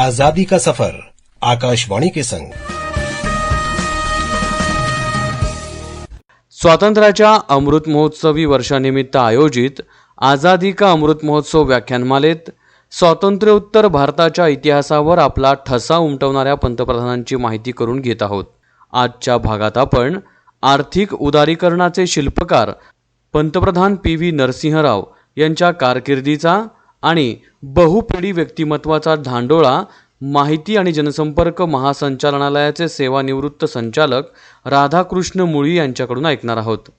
आजादी का सफर आकाशवाणी के संग। स्वातंत्र्याच्या अमृत महोत्सवी वर्षानिमित्त आयोजित आजादी का अमृत महोत्सव व्याख्यानमालेत स्वातंत्र्योत्तर भारताच्या इतिहासावर आपला ठसा उमटवणाऱ्या पंतप्रधानांची माहिती करून घेत आहोत। आजच्या भागात आपण आर्थिक उदारीकरणाचे शिल्पकार पंतप्रधान PV नरसिंह यांच्या कारकिर्दीचा आणि बहुपिढी व्यक्तिमत्वाचा धांडोळा माहिती आणि जनसंपर्क महासंचालनालयाचे सेवानिवृत्त संचालक राधाकृष्ण मुळी यांच्याकडून ऐकणार आहोत।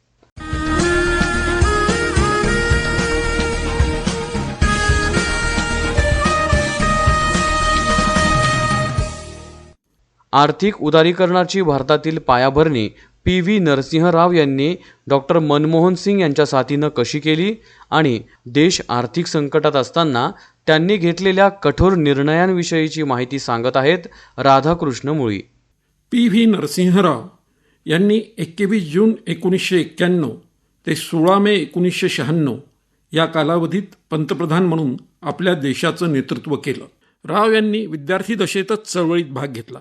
आर्थिक उदारीकरणाची भारतातील पायाभरणी PV नरसिंह यांनी डॉक्टर मनमोहन सिंग यांच्या साथीनं कशी केली आणि देश आर्थिक संकटात असताना त्यांनी घेतलेल्या कठोर निर्णयांविषयीची माहिती सांगत आहेत राधाकृष्ण मुळी। PV नरसिंह यांनी 21 जून 1991 ते 16 मे 1996 या कालावधीत पंतप्रधान म्हणून आपल्या देशाचं नेतृत्व केलं। राव यांनी विद्यार्थी दशेतच चळवळीत भाग घेतला।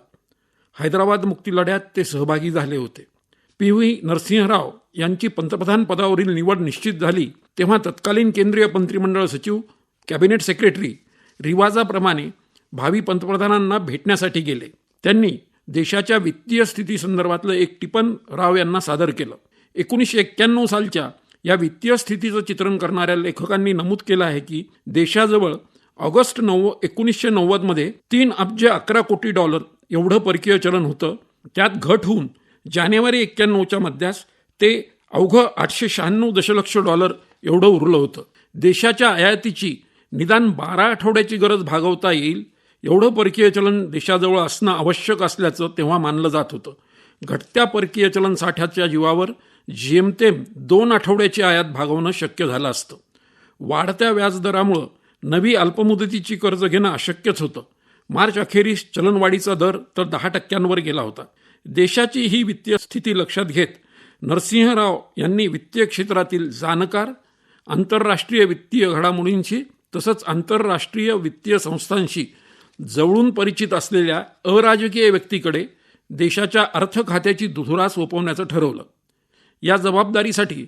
हैदराबाद मुक्ती लढ्यात ते सहभागी झाले होते। PV नरसिंह यांची पंतप्रधान पदावरील निवड निश्चित झाली तेव्हा तत्कालीन केंद्रीय मंत्रिमंडळ सचिव कॅबिनेट सेक्रेटरी रिवाजाप्रमाणे भावी पंतप्रधानांना भेटण्यासाठी गेले। त्यांनी देशाच्या वित्तीय स्थितीसंदर्भातलं एक टिपण राव यांना सादर केलं। 1991 सालच्या या वित्तीय स्थितीचं चित्रण करणाऱ्या लेखकांनी नमूद केलं आहे की देशाजवळ ऑगस्ट 1990 मध्ये 3 अब्ज 11 कोटी डॉलर एवढं परकीय चलन होतं। त्यात घट होऊन जानेवारी 91च्या मध्यास ते अवघं 896 दशलक्ष डॉलर एवढं उरलं होतं। देशाच्या आयातीची निदान 12 आठवड्याची गरज भागवता येईल एवढं परकीय चलन देशाजवळ असणं आवश्यक असल्याचं तेव्हा मानलं जात होतं। घटत्या परकीय चलन साठ्याच्या जीवावर जेमतेम 2 आठवड्याची आयात भागवणं शक्य झालं असतं। वाढत्या व्याजदरामुळं नवी अल्पमुदतीची कर्ज घेणं अशक्यच होतं। मार्च अखेरीस चलनवाढीचा दर तर 10% गेला होता। देशाची ही वित्तीय स्थिती लक्षात घेत नरसिंह यांनी वित्तीय क्षेत्रातील जाणकार, आंतरराष्ट्रीय वित्तीय घडामोडींशी तसंच आंतरराष्ट्रीय वित्तीय संस्थांशी जवळून परिचित असलेल्या अराजकीय व्यक्तीकडे देशाच्या अर्थ खात्याची धुरा सोपवण्याचं ठरवलं। या जबाबदारीसाठी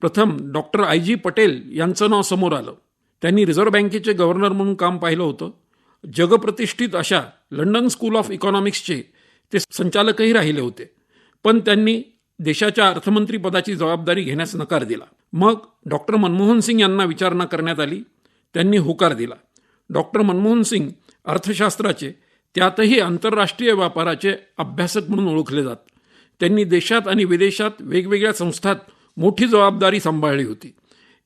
प्रथम डॉक्टर IG पटेल यांचं नाव समोर आलं। त्यांनी रिझर्व्ह बँकेचे गव्हर्नर म्हणून काम पाहिलं होतं। जगप्रतिष्ठित अशा लंडन स्कूल ऑफ इकॉनॉमिक्सचे ते संचालकही राहिले होते, पण त्यांनी देशाच्या अर्थमंत्री पदाची जबाबदारी घेण्यास नकार दिला। मग डॉक्टर मनमोहन सिंग यांना विचारणा करण्यात आली। त्यांनी होकार दिला। डॉक्टर मनमोहन सिंग अर्थशास्त्राचे त्यातही आंतरराष्ट्रीय व्यापाराचे अभ्यासक म्हणून ओळखले जात। त्यांनी देशात आणि विदेशात वेगवेगळ्या संस्थात मोठी जबाबदारी सांभाळली होती।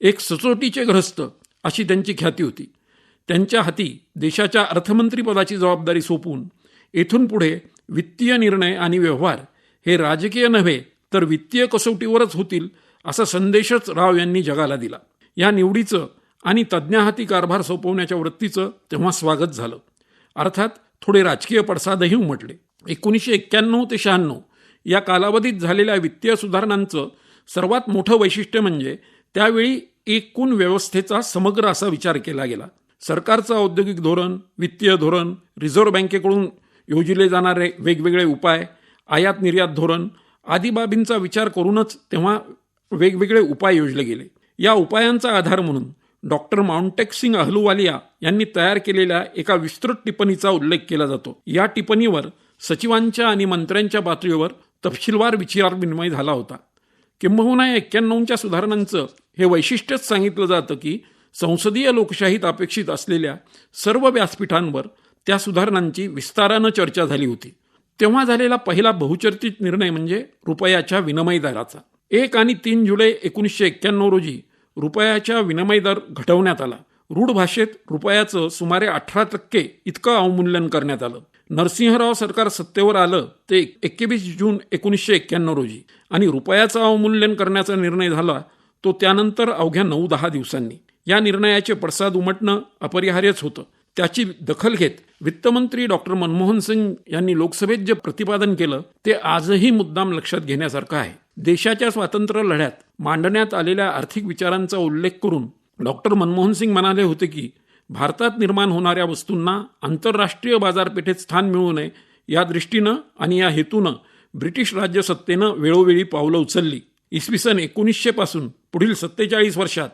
एक सचोटीचे ग्रस्त अशी त्यांची ख्याती होती। त्यांच्या हाती देशाच्या अर्थमंत्री पदाची जबाबदारी सोपवून येथून पुढे वित्तीय निर्णय आणि व्यवहार हे राजकीय नव्हे तर वित्तीय कसोटीवरच होतील असा संदेशच राव यांनी जगाला दिला। या निवडीचं आणि तज्ज्ञाहाती कारभार सोपवण्याच्या वृत्तीचं तेव्हा स्वागत झालं। अर्थात थोडे राजकीय पडसादही उमटले। 1991 ते 96 या कालावधीत झालेल्या वित्तीय सुधारणांचं सर्वात मोठं वैशिष्ट्य म्हणजे त्यावेळी एकूण व्यवस्थेचा समग्र असा विचार केला गेला। सरकारचं औद्योगिक धोरण, वित्तीय धोरण, रिझर्व्ह बँकेकडून योजले जाणारे वेगवेगळे उपाय, आयात निर्यात धोरण आदी बाबींचा विचार करूनच तेव्हा वेगवेगळे उपाय योजले गेले। या उपायांचा आधार म्हणून डॉक्टर माउंटेकसिंग अहलुवालिया यांनी तयार केलेल्या एका विस्तृत टिप्पणीचा उल्लेख केला जातो। या टिप्पणीवर सचिवांच्या आणि मंत्र्यांच्या पातळीवर तपशीलवार विचारविनिमय झाला होता। किंबहुना 91च्या सुधारणांचं हे वैशिष्ट्यच सांगितलं जातं की संसदीय लोकशाहीत अपेक्षित असलेल्या सर्व व्यासपीठांवर त्या सुधारणांची विस्तारानं चर्चा झाली होती। तेव्हा झालेला पहिला बहुचर्चित निर्णय म्हणजे रुपयाच्या विनिमय दराचा। 1 आणि 3 जुलै 1991 रोजी रुपयाच्या विनिमय दर घटवण्यात आला। रूढ भाषेत रुपयाचं सुमारे 18% इतकं अवमूल्यन करण्यात आलं। नरसिंह सरकार सत्तेवर आलं ते 21 जून 1991 रोजी आणि रुपयाचं अवमूल्यन करण्याचा निर्णय झाला तो त्यानंतर अवघ्या 9-10 दिवसांनी। या निर्णयाचे पडसाद उमटणं अपरिहार्यच होतं। त्याची दखल घेत वित्तमंत्री डॉक्टर मनमोहन सिंग यांनी लोकसभेत जे प्रतिपादन केलं ते आजही मुद्दाम लक्षात घेण्यासारखं आहे। देशाच्या स्वातंत्र्य लढ्यात मांडण्यात आलेल्या आर्थिक विचारांचा उल्लेख करून डॉक्टर मनमोहन सिंग म्हणाले होते की भारतात निर्माण होणाऱ्या वस्तूंना आंतरराष्ट्रीय बाजारपेठेत स्थान मिळू नये या दृष्टीनं आणि या हेतूनं ब्रिटिश राज्यसत्तेनं वेळोवेळी पावलं उचलली. इसवी सन 1900 पासून पुढील 47 वर्षात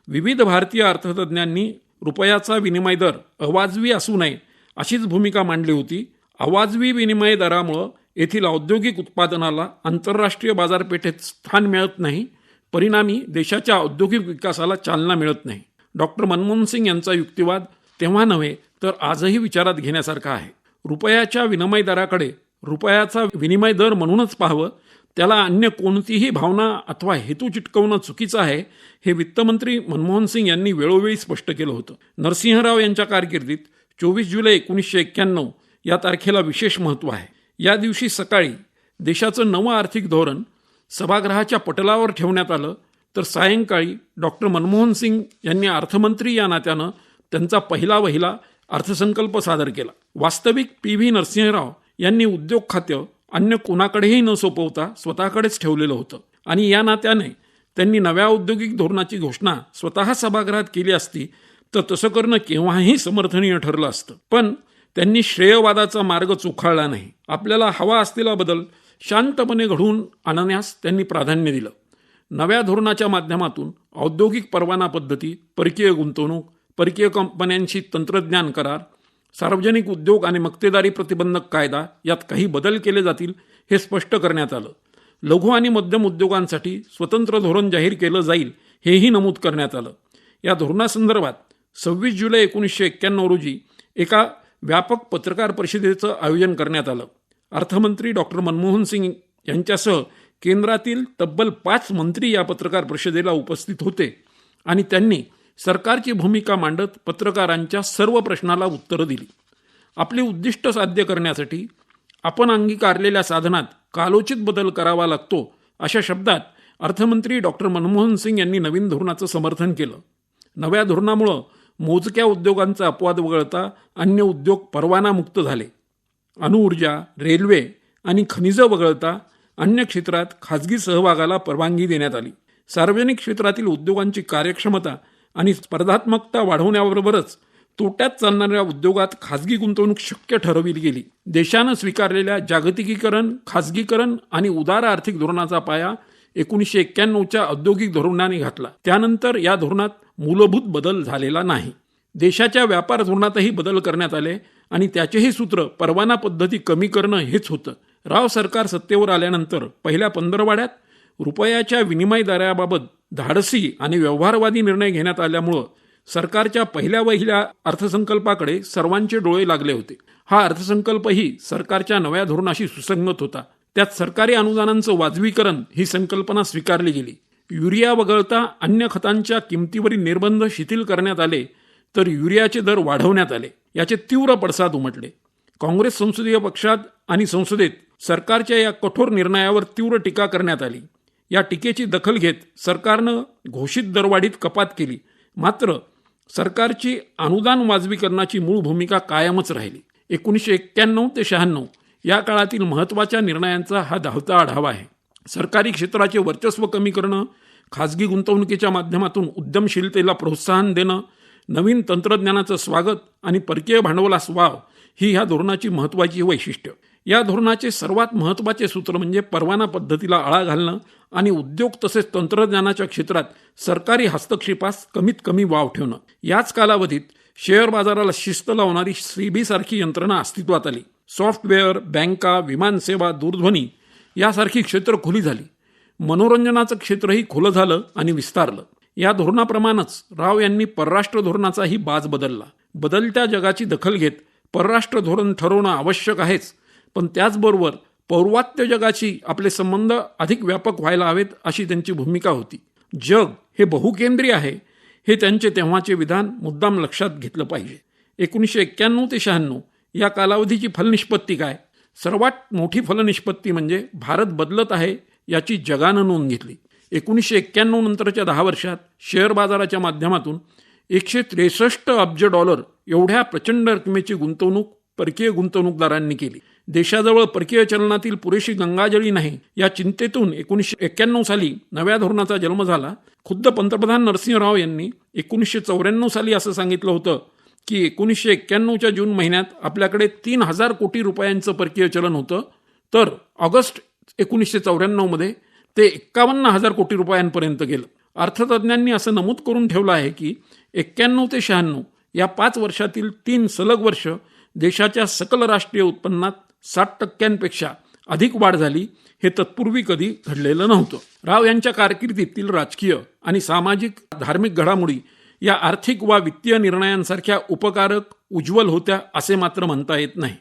विविध भारतीय अर्थतज्ज्ञांनी रुपयाचा विनिमय दर अवाजवी असू नये अशीच भूमिका मांडली होती. अवाजवी विनिमय दरामुळं येथील औद्योगिक उत्पादनाला आंतरराष्ट्रीय बाजारपेठेत स्थान मिळत नाही, परिणामी देशाच्या औद्योगिक विकासाला चालना मिळत नाही. डॉक्टर मनमोहन सिंग यांचा युक्तिवाद तेव्हा नव्हे तर आजही विचारात घेण्यासारखा आहे. रुपयाच्या विनिमय दराकडे रुपयाचा विनिमय दर म्हणूनच पाहावं, त्याला अन्य कोणतीही भावना अथवा हेतू चिटकवणं चुकीचं आहे, हे वित्तमंत्री मनमोहन सिंग यांनी वेळोवेळी स्पष्ट केलं होतं. नरसिंहराव यांच्या कारकिर्दीत 24 जुलै 1991 या तारखेला विशेष महत्त्व आहे. या दिवशी सकाळी देशाचं नवं आर्थिक धोरण सभागृहाच्या पटलावर ठेवण्यात आलं, तर सायंकाळी डॉक्टर मनमोहन सिंग यांनी अर्थमंत्री या नात्यानं त्यांचा पहिला वहिला अर्थसंकल्प सादर केला. वास्तविक PV नरसिंहराव यांनी उद्योग खातं अन्य कोणाकडेही न सोपवता स्वतःकडेच ठेवलेलं होतं आणि या नात्याने त्यांनी नव्या औद्योगिक धोरणाची घोषणा स्वतः सभागृहात केली असती तर तसं करणं केव्हाही समर्थनीय ठरलं असतं. पण त्यांनी श्रेयवादाचा मार्ग चोखाळला नाही. आपल्याला हवा असलेला बदल शांतपणे घडवून आणण्यास त्यांनी प्राधान्य दिलं. नव्या धोरणाच्या माध्यमातून औद्योगिक परवाना पद्धती, परकीय गुंतवणूक, परकीय कंपन्यांशी तंत्रज्ञान करार, सार्वजनिक उद्योग आणि मक्तेदारी प्रतिबंधक कायदा यात काही बदल केले जातील हे स्पष्ट करण्यात आलं. लघु आणि मध्यम उद्योगांसाठी स्वतंत्र धोरण जाहीर केलं जाईल हेही नमूद करण्यात आलं. या धोरणासंदर्भात 26 जुलै 1991 रोजी एका व्यापक पत्रकार परिषदेचं आयोजन करण्यात आलं. अर्थमंत्री डॉक्टर मनमोहन सिंग यांच्यासह केंद्रातील तब्बल 5 मंत्री या पत्रकार परिषदेला उपस्थित होते आणि त्यांनी सरकारची भूमिका मांडत पत्रकारांच्या सर्व प्रश्नाला उत्तरं दिली. आपली उद्दिष्ट साध्य करण्यासाठी आपण अंगीकारलेल्या साधनात कालोचित बदल करावा लागतो अशा शब्दात अर्थमंत्री डॉक्टर मनमोहन सिंग यांनी नवीन धोरणाचं समर्थन केलं. नव्या धोरणामुळं मोजक्या उद्योगांचा अपवाद वगळता अन्य उद्योग परवानामुक्त झाले. अणुऊर्जा, रेल्वे आणि खनिजं वगळता अन्य क्षेत्रात खाजगी सहभागाला परवानगी देण्यात आली. सार्वजनिक क्षेत्रातील उद्योगांची कार्यक्षमता आणि स्पर्धात्मकता वाढवण्याबरोबरच तोट्यात चालणाऱ्या उद्योगात खाजगी गुंतवणूक शक्य ठरवली गेली. देशानं स्वीकारलेल्या जागतिकीकरण, खाजगीकरण आणि उदार आर्थिक धोरणाचा पाया 1991च्या औद्योगिक धोरणाने घातला. त्यानंतर या धोरणात मूलभूत बदल झालेला नाही. देशाच्या व्यापार धोरणातही बदल करण्यात आले आणि त्याचेही सूत्र परवाना पद्धती कमी करणं हेच होतं. राव सरकार सत्तेवर आल्यानंतर पहिल्या 15 रुपयाच्या विनिमय दराबाबत धाडसी आणि व्यवहारवादी निर्णय घेण्यात आल्यामुळं सरकारच्या पहिल्या वहिल्या अर्थसंकल्पाकडे सर्वांचे डोळे लागले होते. हा अर्थसंकल्पही सरकारच्या नव्या धोरणाशी सुसंगत होता. त्यात सरकारी अनुदानांचं वाजवीकरण ही संकल्पना स्वीकारली गेली. युरिया वगळता अन्य खतांच्या किमतीवरील निर्बंध शिथिल करण्यात आले, तर युरियाचे दर वाढवण्यात आले. याचे तीव्र पडसाद उमटले. काँग्रेस संसदीय पक्षात आणि संसदेत सरकारच्या या कठोर निर्णयावर तीव्र टीका करण्यात आली. या टीकेची दखल घेत सरकारनं घोषित दरवाढीत कपात केली. मात्र सरकारची अनुदान वाजवीकरणाची मूळ भूमिका कायमच राहिली. 1991 ते 96 या काळातील महत्त्वाच्या निर्णयांचा हा धावता आढावा आहे. सरकारी क्षेत्राचे वर्चस्व कमी करणं, खाजगी गुंतवणुकीच्या माध्यमातून उद्यमशीलतेला प्रोत्साहन देणं, नवीन तंत्रज्ञानाचं स्वागत आणि परकीय भांडवलास वाव ही ह्या धोरणाची महत्त्वाची वैशिष्ट्य. या धोरणाचे सर्वात महत्त्वाचे सूत्र म्हणजे परवाना पद्धतीला आळा घालणं आणि उद्योग तसेच तंत्रज्ञानाच्या क्षेत्रात सरकारी हस्तक्षेपास कमीत कमी वाव ठेवणं. याच कालावधीत शेअर बाजाराला शिस्त लावणारी SEBI सारखी यंत्रणा अस्तित्वात आली. सॉफ्टवेअर, बँका, विमानसेवा, दूरध्वनी यासारखी क्षेत्र खुली झाली. मनोरंजनाचं क्षेत्रही खुलं झालं आणि विस्तारलं. या धोरणाप्रमाणेच राव यांनी परराष्ट्र धोरणाचाही बाज बदलला. बदलत्या जगाची दखल घेत परराष्ट्र धोरण ठरवणं आवश्यक आहेच, पण त्याचबरोबर पौर्वात्य जगाशी आपले संबंध अधिक व्यापक व्हायला हवेत अशी त्यांची भूमिका होती. जग हे बहुकेंद्रीय आहे हे त्यांचे तेव्हाचे विधान मुद्दाम लक्षात घेतलं पाहिजे. 1991 ते 96 या कालावधीची फलनिष्पत्ती काय? सर्वात मोठी फलनिष्पत्ती म्हणजे भारत बदलत आहे याची जगानं नोंद घेतली. 1991 नंतरच्या 10 वर्षात शेअर बाजाराच्या माध्यमातून $163 अब्ज एवढ्या प्रचंड रकमेची गुंतवणूक परकीय गुंतवणूकदारांनी केली. देशाजवळ परकीय चलनातील पुरेशी गंगाजळी नाही या चिंतेतून 1991 साली नव्या धोरणाचा जन्म झाला. खुद्द पंतप्रधान नरसिंहराव यांनी 1994 साली असं सांगितलं होतं की 1991च्या जून महिन्यात आपल्याकडे 3,000 कोटी रुपयांचं परकीय चलन होतं, तर ऑगस्ट 1994मध्ये ते 51,000 कोटी रुपयांपर्यंत गेलं. अर्थतज्ज्ञांनी असं नमूद करून ठेवलं आहे की 91 ते 96 या 5 वर्षातील 3 सलग वर्ष देशाच्या सकल राष्ट्रीय उत्पन्नात 60% अधिक वाढ झाली. हे तत्पूर्वी कधी घडलेलं नव्हतं. राव यांच्या कारकिर्दीतील राजकीय आणि सामाजिक धार्मिक घडामोडी या आर्थिक वा वित्तीय निर्णयांसारख्या उपकारक उज्ज्वल होत्या असे मात्र म्हणता येत नाही.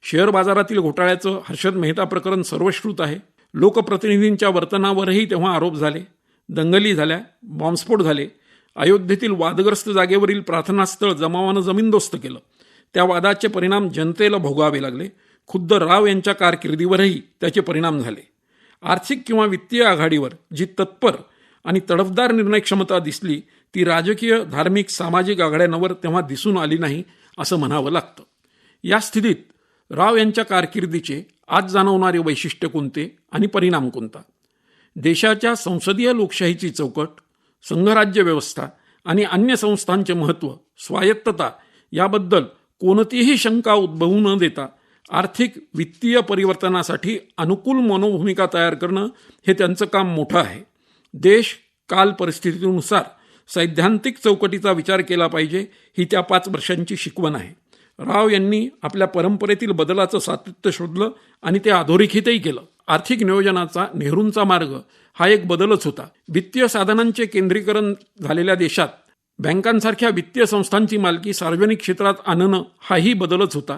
शेअर बाजारातील घोटाळ्याचं हर्षद मेहता प्रकरण सर्वश्रुत आहे. लोकप्रतिनिधींच्या वर्तनावरही तेव्हा आरोप झाले, दंगली झाल्या, बॉम्बस्फोट झाले. अयोध्येतील वादग्रस्त जागेवरील प्रार्थनास्थळ जमावानं जमीनदोस्त केलं. त्या वादाचे परिणाम जनतेला भोगावे लागले. खुद्द राव यांच्या कारकिर्दीवरही त्याचे परिणाम झाले. आर्थिक किंवा वित्तीय आघाडीवर जी तत्पर आणि तडफदार निर्णय क्षमता दिसली ती राजकीय, धार्मिक, सामाजिक आघाड्यांवर तेव्हा दिसून आली नाही असं म्हणावं लागतं. या स्थितीत राव यांच्या कारकिर्दीचे आज जाणवणारे वैशिष्ट्य कोणते आणि परिणाम कोणता? देशाच्या संसदीय लोकशाहीची चौकट, संघराज्य व्यवस्था आणि अन्य संस्थांचे महत्त्व, स्वायत्तता याबद्दल कोणतीही शंका उद्भवू न देता आर्थिक वित्तीय परिवर्तनासाठी अनुकूल मनोभूमिका तयार करणं हे त्यांचं काम मोठं आहे. देश काल परिस्थितीनुसार सैद्धांतिक चौकटीचा विचार केला पाहिजे ही त्या 5 वर्षांची शिकवण आहे. राव यांनी आपल्या परंपरेतील बदलाचं सातत्य शोधलं आणि ते अधोरेखितही केलं. आर्थिक नियोजनाचा नेहरूंचा मार्ग हा एक बदलच होता. वित्तीय साधनांचे केंद्रीकरण झालेल्या देशात बँकांसारख्या वित्तीय संस्थांची मालकी सार्वजनिक क्षेत्रात आणणं हाही बदलच होता.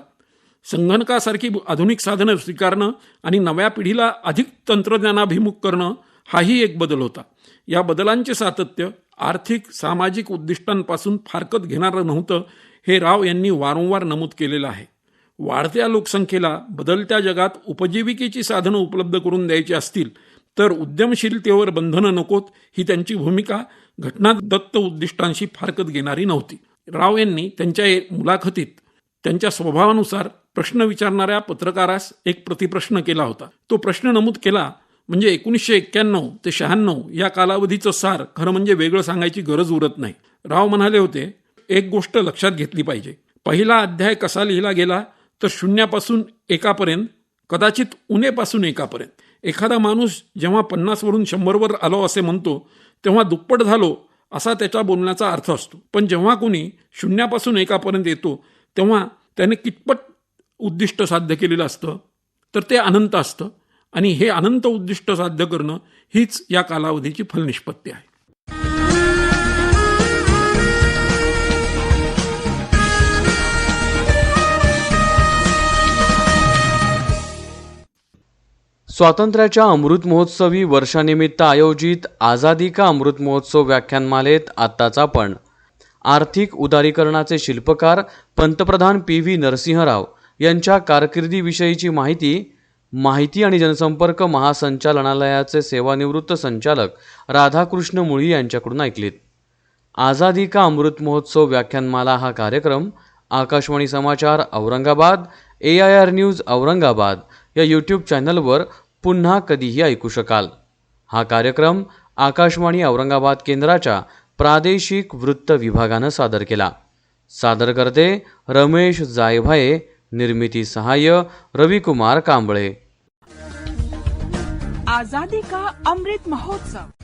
संगणकासारखी आधुनिक साधनं स्वीकारणं आणि नव्या पिढीला अधिक तंत्रज्ञानाभिमुख करणं हाही एक बदल होता. या बदलांचे सातत्य आर्थिक, सामाजिक उद्दिष्टांपासून फारकत घेणारं नव्हतं हे राव यांनी वारंवार नमूद केलेलं आहे. वाढत्या लोकसंख्येला बदलत्या जगात उपजीविकेची साधनं उपलब्ध करून द्यायची असतील तर उद्यमशीलतेवर बंधनं नकोत ही त्यांची भूमिका घटनादत्त उद्दिष्टांशी फारकत घेणारी नव्हती. राव यांनी त्यांच्या मुलाखतीत त्यांच्या स्वभावानुसार प्रश्न विचारणाऱ्या पत्रकारास एक प्रतिप्रश्न केला होता. तो प्रश्न नमूद केला म्हणजे 1991 ते 96 या कालावधीचं सार खरं म्हणजे वेगळं सांगायची गरज उरत नाही. राव म्हणाले होते, एक गोष्ट लक्षात घेतली पाहिजे. पहिला अध्याय कसा लिहिला गेला तर 0पासून 1पर्यंत, कदाचित उणेपासून 1पर्यंत. एखादा माणूस जेव्हा 50 वरून 100वर आलो असे म्हणतो तेव्हा दुप्पट झालो असा त्याच्या बोलण्याचा अर्थ असतो. पण जेव्हा कोणी 0पासून 1पर्यंत येतो तेव्हा त्याने कितपत उद्दिष्ट साध्य केलेलं असतं तर ते अनंत असतं आणि हे अनंत उद्दिष्ट साध्य करणं हीच या कालावधीची फलनिष्पत्ती आहे. स्वातंत्र्याच्या अमृत महोत्सवी वर्षानिमित्त आयोजित आझादी का अमृत महोत्सव व्याख्यानमालेत आत्ताच आपण आर्थिक उदारीकरणाचे शिल्पकार पंतप्रधान PV नरसिंह यांच्या कारकिर्दीविषयीची माहिती आणि जनसंपर्क महासंचालनालयाचे सेवानिवृत्त संचालक राधाकृष्ण मुळी यांच्याकडून ऐकलीत. आझादी का अमृत महोत्सव व्याख्यानमाला हा कार्यक्रम आकाशवाणी समाचार औरंगाबाद, AIR न्यूज औरंगाबाद या यूट्यूब चॅनलवर पुन्हा कधीही ऐकू शकाल. हा कार्यक्रम आकाशवाणी औरंगाबाद केंद्राच्या प्रादेशिक वृत्त विभागानं सादर केला. सादर करते रमेश जायभाये, निर्मिती सहाय्य रविकुमार कांबळे. आजादी का अमृत महोत्सव